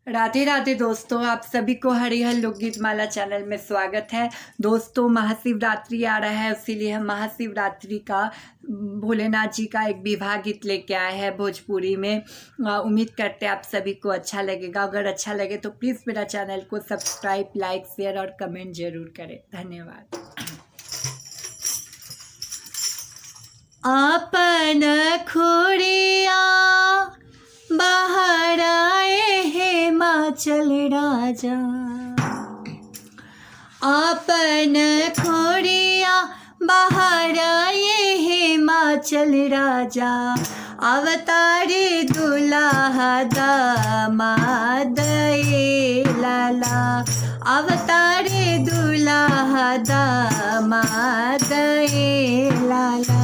राधे राधे दोस्तों, आप सभी को हरिहर लोकगीत माला चैनल में स्वागत है। दोस्तों, महाशिवरात्रि आ रहा है, इसीलिए हम महाशिवरात्रि का भोलेनाथ जी का एक विवाह गीत लेके आए हैं भोजपुरी में। उम्मीद करते हैं आप सभी को अच्छा लगेगा। अगर अच्छा लगे तो प्लीज़ मेरा चैनल को सब्सक्राइब, लाइक, शेयर और कमेंट जरूर करें। धन्यवाद। आपन खोड़िया बाहर आए हिमाचल राजा, आपन खोड़िया बाहर आए हिमाचल राजा, अवतारे दुल्हा दामाद लाला, अवतारे दुल्हा दामाद लाला,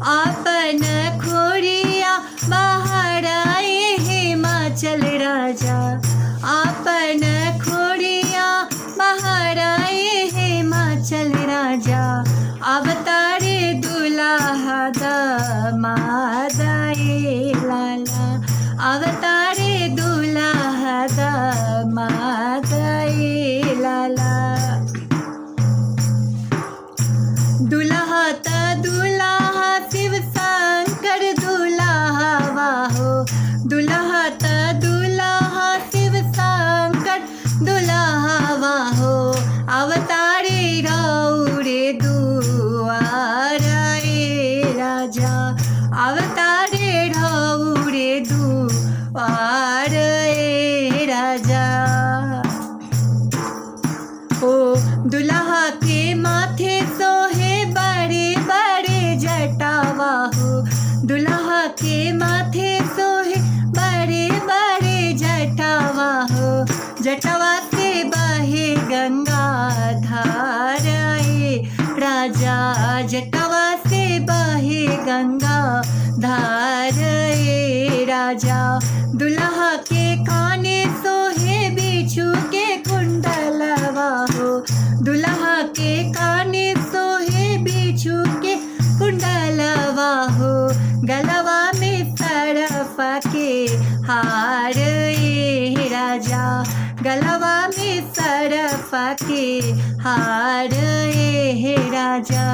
आपन खोड़िया बाहर आए हिमाचल राजा, आपन खोड़िया बाहर आए हिमाचल राजा, अवतारे दुल्हा दामाद लाला, अवतारे दुल्हा दामाद लाला। दुल्हा ता दुल्हा शिव शंकर दुल्हा वाहो, दुल्हा ता दुल्हा शिव शंकर दुल्हा वाहो, अवतारे रौरे दुआर राजा, अवतारे रौरे दुआर राजा। ओ दुल्हा के माथे सोहे बड़े बड़े जटावा हो, दुल्हा के माथे सोहे बड़े बड़े जटावा हो, जटावा से बहे गंगा धार राजा, जटावा से बहे गंगा धार राजा। दुल्हा के काने सोहे बिच्छू के कुंडलवा हो, दुल्हा के काने सोहे बिच्छू के कुंडलवा हो, गलवा में सरफा के हार राजा, गलवा में सरफा के हार राजा।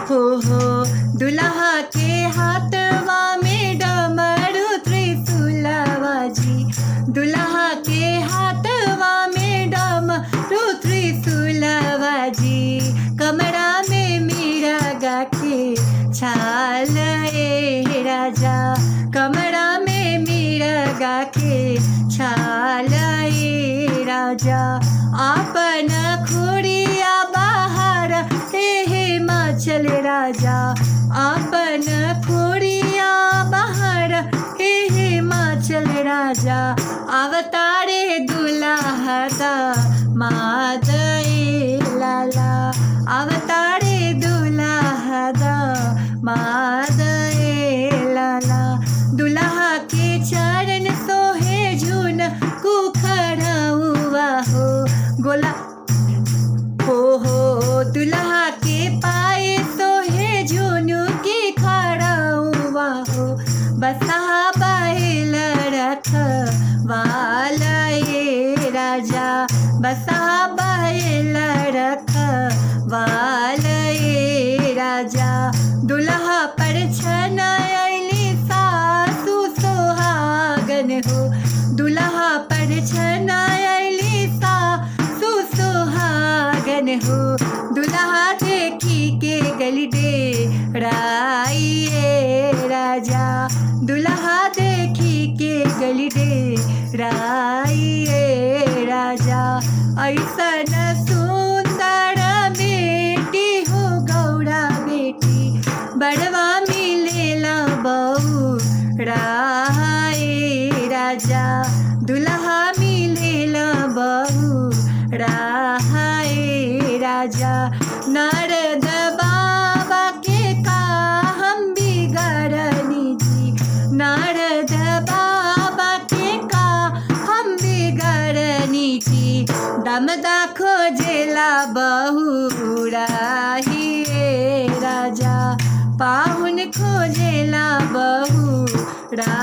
हो दुल्हा के हाथवा में डमरू त्रिशूलवा जी, दुल्हा के हाथवा में डमरू त्रिशूलवा जी, कमरा में मिर्गा के छाल राजा, कमरा में मिर्गा के छाल राजा, आपन खोड़िया बाहर हिमाचल राजा, आपन खोड़िया बाहर हिमाचल राजा, अवतारे दुल्हा दामाद लाला, अवतारे दुल्हा दामाद लाला। दुल्हा के चरण सोहे झुन कुखरउआ हो, गोला हो दुल्हा के पाए सोहे झुनु की खड़उआ हो, बसहा बैल रखवाला राजा, बसहा बैल रखवाला राजा। दुल्हा पर छन अइली सासु सुहागन हो, दुल्हा पर छन अइली सासु सुहागन हो, दुल्हा देखी के गली डेराइए राजा, दुल्हा देखी के गली डेराइए राजा। ऐसन सुंदर बेटी हो गौड़ा बेटी, बड़वा मिलेला बौरा राजा, दुल्हा मिलेला बौरा राजा। नारद बाबा के का हम बिगड़नी जी, नारद बाबा के का हम बिगड़नी जी, दमदा खोजेला बहुरा राजा, पाहुन खोजेला बहुरा